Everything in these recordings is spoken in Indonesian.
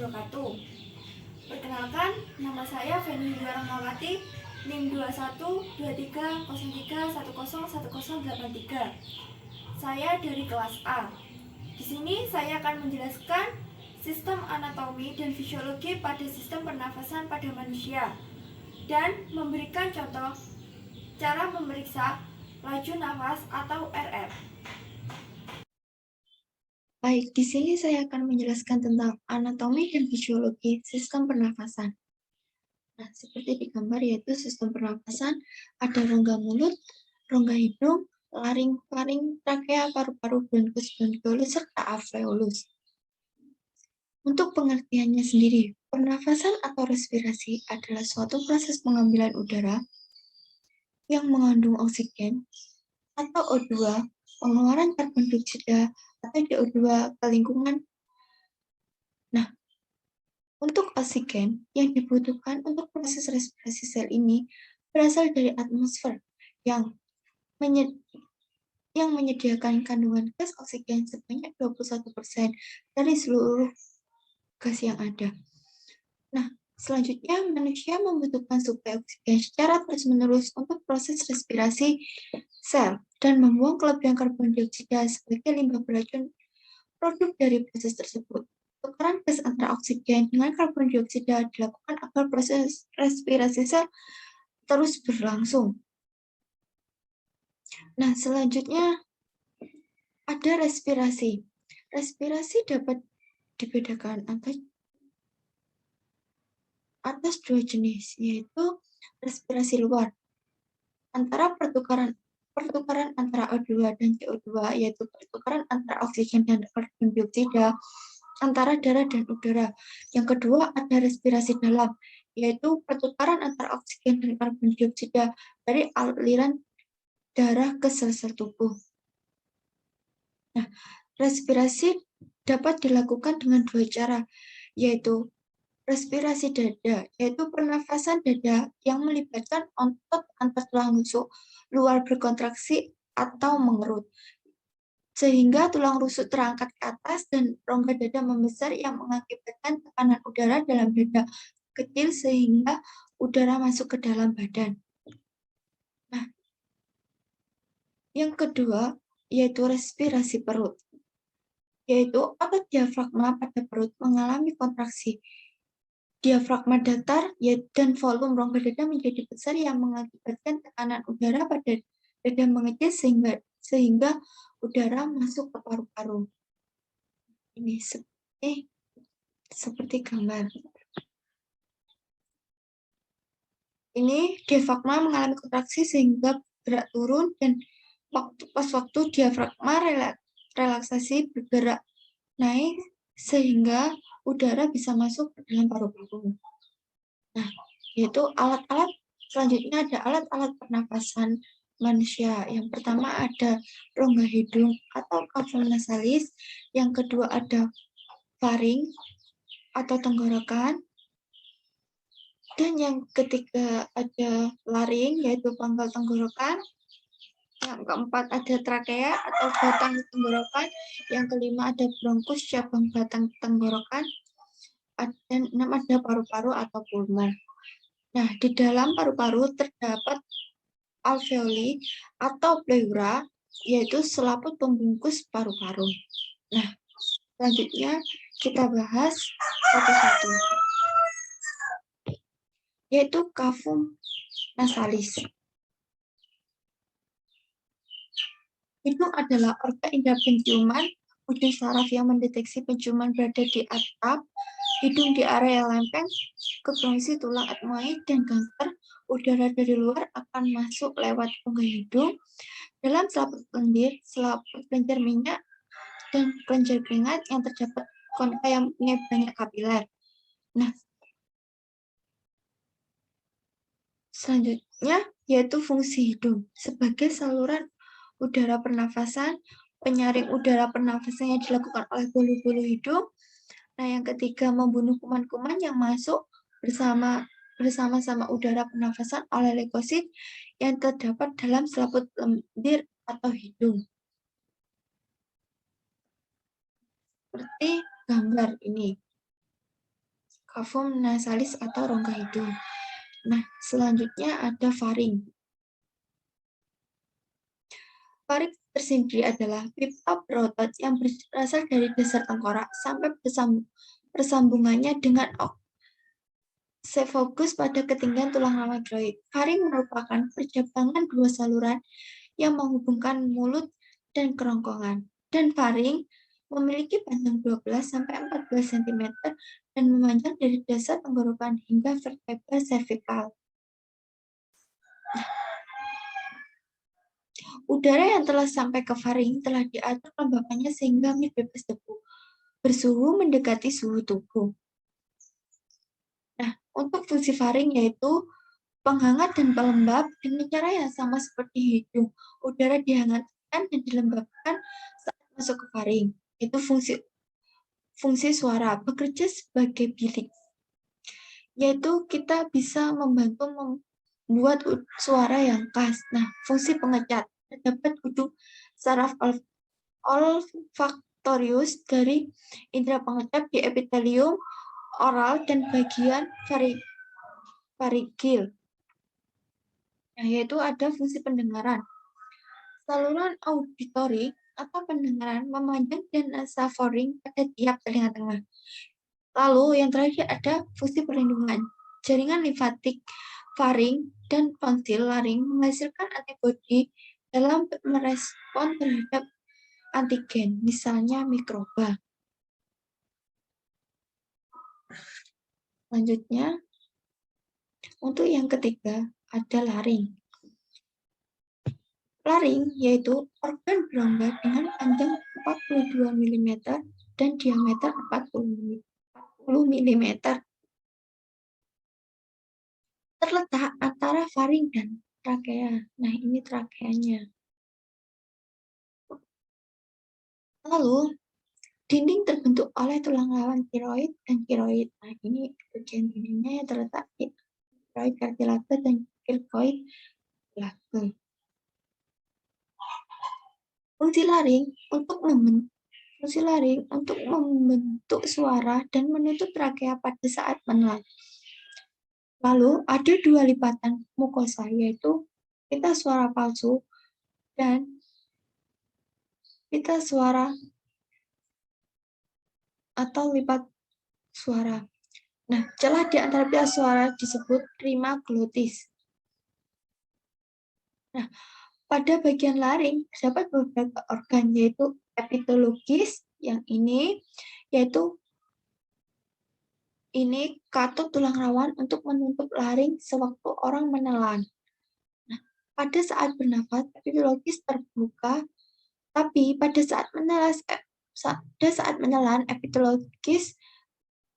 wabarakatuh. Perkenalkan, nama saya Feni Rahmawati, NIM 21230310101083. Saya dari kelas A. Di sini saya akan menjelaskan sistem anatomi dan fisiologi pada sistem pernafasan pada manusia dan memberikan contoh cara memeriksa laju nafas atau RF. Baik, di sini saya akan menjelaskan tentang anatomi dan fisiologi sistem pernafasan. Nah, seperti di gambar yaitu sistem pernafasan ada rongga mulut, rongga hidung, laring, faring, trakea, paru-paru, bronkus, bronkiolus, serta alveolus. Untuk pengertiannya sendiri, pernafasan atau respirasi adalah suatu proses pengambilan udara yang mengandung oksigen atau O2, pengeluaran karbon dioksida atau CO2 ke lingkungan. Nah, untuk oksigen yang dibutuhkan untuk proses respirasi sel ini berasal dari atmosfer yang menyediakan kandungan gas oksigen sebanyak 21% dari seluruh gas yang ada. Nah, selanjutnya manusia membutuhkan suplai oksigen secara terus-menerus untuk proses respirasi sel dan membuang kelebihan karbon dioksida sebagai limbah beracun produk dari proses tersebut. Tukaran gas antara oksigen dengan karbon dioksida dilakukan agar proses respirasi sel terus berlangsung. Nah, selanjutnya ada respirasi. Respirasi dapat dibedakan atas dua jenis, yaitu respirasi luar. Antara pertukaran antara O2 dan CO2, yaitu pertukaran antara oksigen dan karbon dioksida antara darah dan udara. Yang kedua ada respirasi dalam, yaitu pertukaran antara oksigen dan karbon dioksida dari aliran darah ke sel-sel tubuh. Nah, respirasi dapat dilakukan dengan dua cara, yaitu respirasi dada, yaitu pernafasan dada yang melibatkan otot antar tulang rusuk luar berkontraksi atau mengerut, sehingga tulang rusuk terangkat ke atas dan rongga dada membesar yang mengakibatkan tekanan udara dalam dada kecil sehingga udara masuk ke dalam badan. Nah, yang kedua yaitu respirasi perut, yaitu otot diafragma pada perut mengalami kontraksi. Diafragma datar dan volume rongga dada menjadi besar yang mengakibatkan tekanan udara pada dada mengecil sehingga udara masuk ke paru-paru. Ini seperti gambar. Ini diafragma mengalami kontraksi sehingga berat turun dan pas waktu diafragma relaksasi bergerak naik sehingga udara bisa masuk ke dalam paru-paru. Nah, yaitu alat-alat selanjutnya ada alat-alat pernafasan manusia. Yang pertama ada rongga hidung atau cavum nasalis, yang kedua ada faring atau tenggorokan, dan yang ketiga ada laring yaitu pangkal tenggorokan, yang keempat ada trakea atau batang tenggorokan, yang kelima ada bronkus cabang batang tenggorokan, dan enam ada paru-paru atau pulma. Nah, di dalam paru-paru terdapat alveoli atau pleura, yaitu selaput pembungkus paru-paru. Nah, selanjutnya kita bahas satu-satu, yaitu cavum nasalis. Hidung adalah organ indera penciuman, ujung saraf yang mendeteksi penciuman berada di atap hidung di area lempeng ke bronksi tulang etmoid dan gangster. Udara dari luar akan masuk lewat rongga hidung dalam selaput lendir, selaput kelenjar minyak, dan kelenjar keringat yang terdapat konka yang punya banyak kapiler. Nah, selanjutnya yaitu fungsi hidung sebagai saluran udara pernafasan. Penyaring udara pernafasan yang dilakukan oleh bulu-bulu hidung. Nah, yang ketiga membunuh kuman-kuman yang masuk bersama-sama udara pernafasan oleh leukosit yang terdapat dalam selaput lendir atau hidung. Seperti gambar ini. kavum nasalis atau rongga hidung. Nah, selanjutnya ada faring. Faring tersendiri adalah pipa berotot yang berasal dari dasar tengkorak sampai persambungannya dengan oksifogus pada ketinggian tulang rawan giroid. Faring merupakan percabangan dua saluran yang menghubungkan mulut dan kerongkongan. Dan faring memiliki panjang 12-14 cm dan memanjang dari dasar tenggorokan hingga vertebra cervical. Udara yang telah sampai ke faring telah diatur kelembapannya sehingga bebas debu, bersuhu mendekati suhu tubuh. Nah, untuk fungsi faring yaitu penghangat dan pelembab dengan cara yang sama seperti hidung. Udara dihangatkan dan dilembabkan saat masuk ke faring. Itu fungsi suara, bekerja sebagai bilik. Yaitu kita bisa membantu membuat suara yang khas. Nah, fungsi pengecat. Terdapat ujung saraf olfaktorius dari indera pengecap di epitelium oral dan bagian farigil. Nah, yaitu ada fungsi pendengaran. Saluran auditory atau pendengaran memanjang dan nasofaring pada tiap telinga tengah. Lalu yang terakhir ada fungsi perlindungan. Jaringan limfatik faring dan tonsil laring menghasilkan antibodi dalam merespon terhadap antigen, misalnya mikroba. Selanjutnya, untuk yang ketiga ada laring. Laring yaitu organ berongga dengan panjang 42 mm dan diameter 40 mm. Terletak antara faring dan trakea. Nah, ini trakeanya. Lalu, dinding terbentuk oleh tulang rawan tiroid dan tiroid. Nah, ini bagian dindingnya yang terletak di tiroid cartilage dan cricoid cartilage. Fungsi laring untuk membentuk suara dan menutup trakea pada saat menelan. Lalu ada dua lipatan mukosa, yaitu pita suara palsu dan pita suara atau lipat suara. Nah, celah di antara pita suara disebut rima glotis. Nah, pada bagian laring terdapat beberapa organ, yaitu epitologis, yang ini, yaitu ini katut tulang rawan untuk menutup laring sewaktu orang menelan. Nah, pada saat bernafas, epitologis terbuka, tapi pada saat menelan, epitologis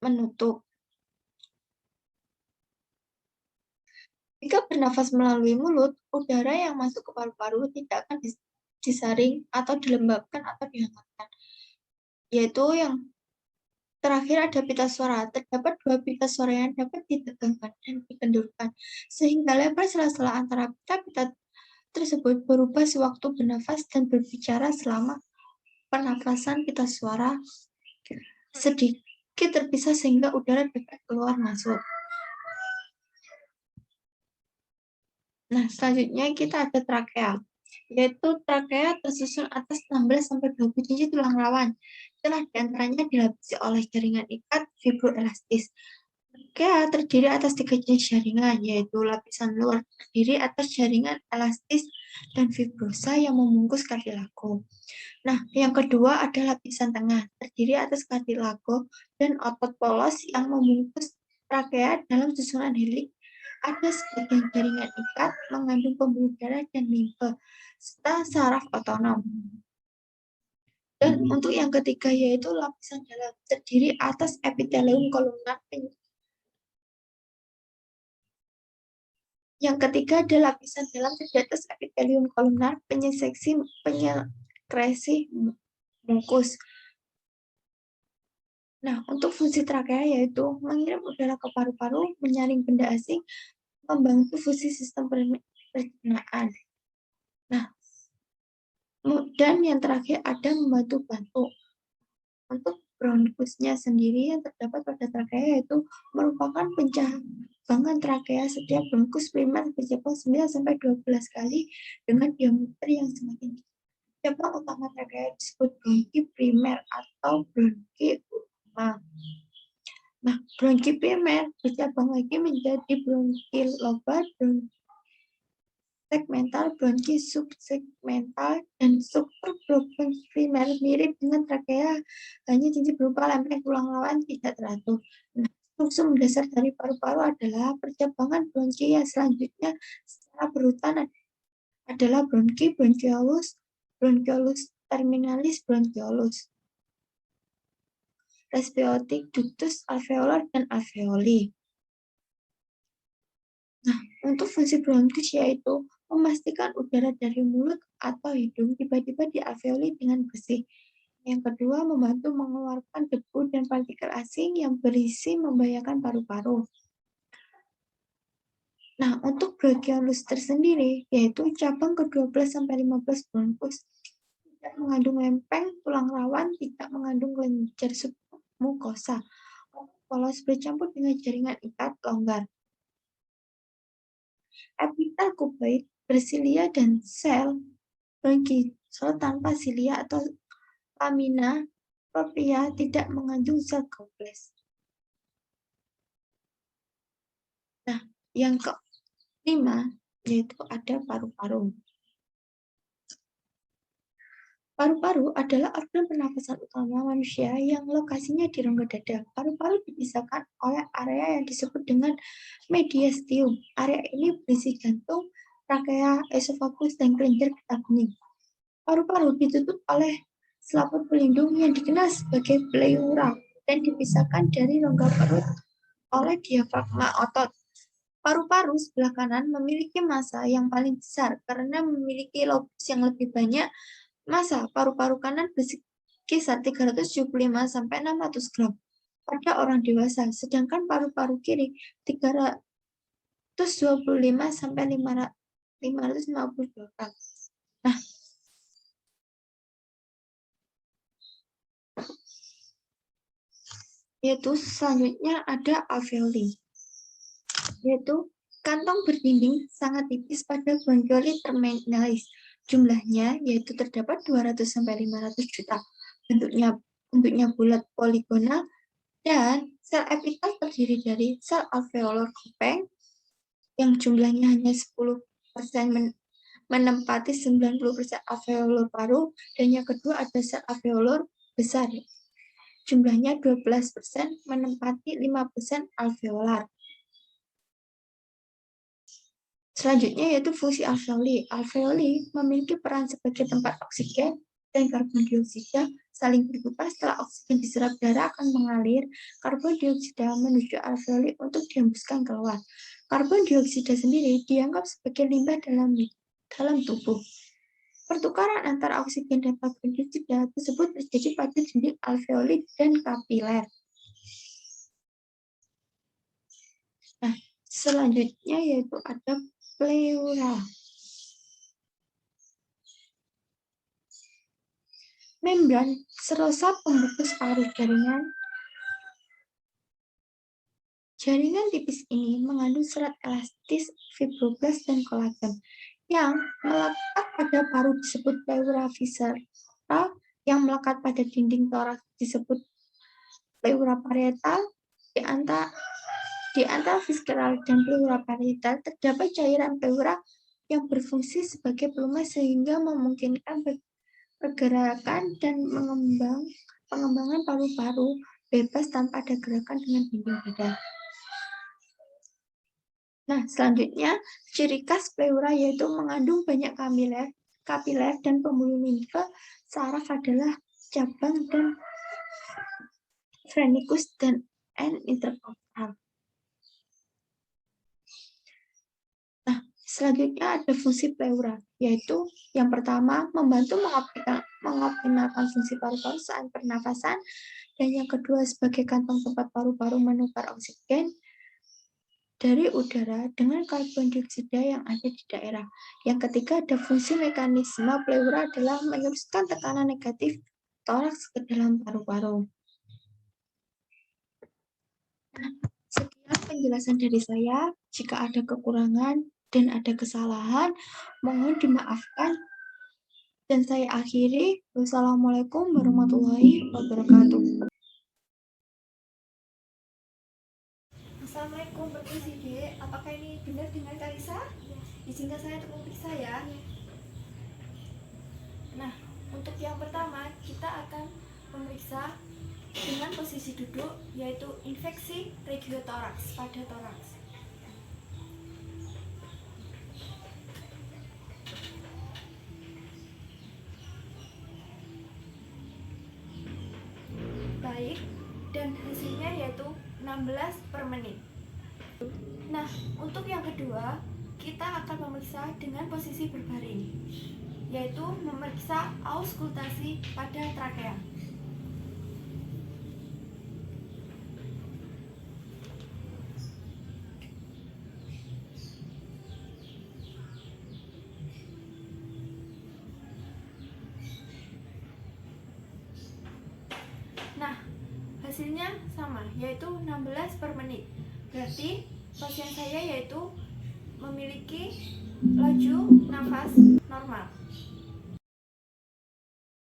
menutup. Jika bernafas melalui mulut, udara yang masuk ke paru-paru tidak akan disaring atau dilembabkan atau dihangatkan. Yaitu yang terakhir ada pita suara. Terdapat dua pita suara yang dapat ditegangkan dan dikendurkan, sehingga lebar sela-sela antara pita-pita tersebut berubah sewaktu bernafas dan berbicara. Selama pernafasan pita suara sedikit terpisah sehingga udara dapat keluar masuk. Nah, selanjutnya kita ada trakea, yaitu trakea tersusun atas 16-20 inci tulang rawan. Celah diantaranya dilapisi oleh jaringan ikat fibroelastis. Trakea terdiri atas 3 jenis jaringan, yaitu lapisan luar terdiri atas jaringan elastis dan fibrosa yang membungkus kartilago. Nah, yang kedua ada lapisan tengah, terdiri atas kartilago dan otot polos yang membungkus trakea dalam susunan heliks. Ada sebagian jaringan ikat mengandung pembuluh darah dan limfe, serta saraf otonom. Dan untuk yang ketiga yaitu lapisan dalam, terdiri atas epitelium kolumnar. Yang ketiga ada lapisan dalam terdiri atas epitelium kolumnar, penyekresi mukus. Nah, untuk fungsi trakea yaitu mengirim udara ke paru-paru, menyaring benda asing, membantu fungsi sistem pencernaan. Nah, dan yang terakhir ada membantu untuk bronkusnya sendiri yang terdapat pada trakea yaitu merupakan pencabangan trakea. Setiap bronkus primer bercabang 9-12 kali dengan diameter yang semakin kecil. Cabang utama trakea disebut bronki primer atau bronki utama. Nah, bronki primer bercabang lagi menjadi bronki lobar, bronki segmental, bronki subsegmental, dan struktur bronki primer mirip dengan trakea, hanya cincin berupa lempeng tulang rawan tidak teratur. Nah, struktur mendasar dari paru-paru adalah percabangan bronki yang selanjutnya secara berurutan adalah bronki, bronchiolus, bronchiolus terminalis, bronchiolus resbiotik, ductus alveolar, dan alveoli. Nah, untuk fungsi bronkius yaitu memastikan udara dari mulut atau hidung tiba-tiba di alveoli dengan bersih. Yang kedua, membantu mengeluarkan debu dan partikel asing yang berisi membahayakan paru-paru. Nah, untuk bronchiolus tersendiri, yaitu cabang ke-12-15 bronkus, tidak mengandung lempeng, tulang rawan, tidak mengandung kelenjar submukosa, polos bercampur dengan jaringan ikat longgar. Epitel kuboid bersilia dan sel bronkiol tanpa silia atau lamina propria tidak mengandung sel kompleks. Nah, yang kelima yaitu ada paru-paru. Paru-paru adalah organ pernafasan utama manusia yang lokasinya di rongga dada. Paru-paru dipisahkan oleh area yang disebut dengan mediastinum. Area ini berisi jantung, trakea, esofagus, dan kelenjar getah bening. Paru-paru ditutup oleh selaput pelindung yang dikenal sebagai pleura dan dipisahkan dari rongga perut oleh diafragma otot. Paru-paru sebelah kanan memiliki massa yang paling besar karena memiliki lobus yang lebih banyak. Massa paru-paru kanan berkisar 375-600 gram pada orang dewasa, sedangkan paru-paru kiri 325-552 gram. Nah, yaitu selanjutnya ada alveoli, yaitu kantong berdinding sangat tipis pada bronchioli terminalis. Jumlahnya yaitu terdapat 200-500 juta. Bentuknya bulat poligonal dan sel epitel terdiri dari sel alveolar kupeng yang jumlahnya hanya 10% menempati 90% alveolar paru, dan yang kedua ada sel alveolar besar. Jumlahnya 12% menempati 5% alveolar. Selanjutnya yaitu fungsi alveoli. Alveoli memiliki peran sebagai tempat oksigen dan karbon dioksida saling bertukar. Setelah oksigen diserap darah akan mengalir karbon dioksida menuju alveoli untuk dihembuskan keluar. Karbon dioksida sendiri dianggap sebagai limbah dalam tubuh. Pertukaran antara oksigen dan karbon dioksida tersebut terjadi pada dinding alveoli dan kapiler. Nah, selanjutnya yaitu ada pleura. Membran serosa pembungkus paru jaringan tipis ini mengandung serat elastis, fibroblast, dan kolagen. Yang melekat pada paru disebut pleura visceral, yang melekat pada dinding toraks disebut pleura parietal. Di antara visceral dan pleura parietal terdapat cairan pleura yang berfungsi sebagai pelumas sehingga memungkinkan pergerakan dan pengembangan paru-paru bebas tanpa ada gerakan dengan dinding dada. Nah, selanjutnya ciri khas pleura yaitu mengandung banyak kapiler dan pembuluh limfe. Saraf adalah cabang dan phrenicus dan intercostal. Selanjutnya ada fungsi pleura, yaitu yang pertama membantu mengoptimalkan fungsi paru-paru saat pernafasan, dan yang kedua sebagai kantong tempat paru-paru menukar oksigen dari udara dengan karbon dioksida yang ada di daerah. Yang ketiga ada fungsi mekanisme pleura adalah meneruskan tekanan negatif toraks ke dalam paru-paru. Sekian penjelasan dari saya. Jika ada kekurangan dan ada kesalahan, mohon dimaafkan. Dan saya akhiri. Wassalamualaikum warahmatullahi wabarakatuh. Assalamualaikum Permisi Dek, apakah ini benar dengan Kalisa? Izinkan saya untuk memeriksa ya. Nah, untuk yang pertama kita akan memeriksa dengan posisi duduk, yaitu infeksi regiotoraks pada toraks. Baik, dan hasilnya yaitu 16 per menit. Nah, untuk yang kedua, kita akan memeriksa dengan posisi berbaring, yaitu memeriksa auskultasi pada trakea. Nah, hasilnya sama, yaitu 16 per menit. Berarti pasien saya yaitu memiliki laju nafas normal.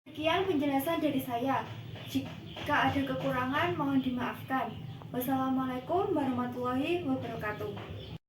Sekian penjelasan dari saya. Jika ada kekurangan mohon dimaafkan. Wassalamualaikum warahmatullahi wabarakatuh.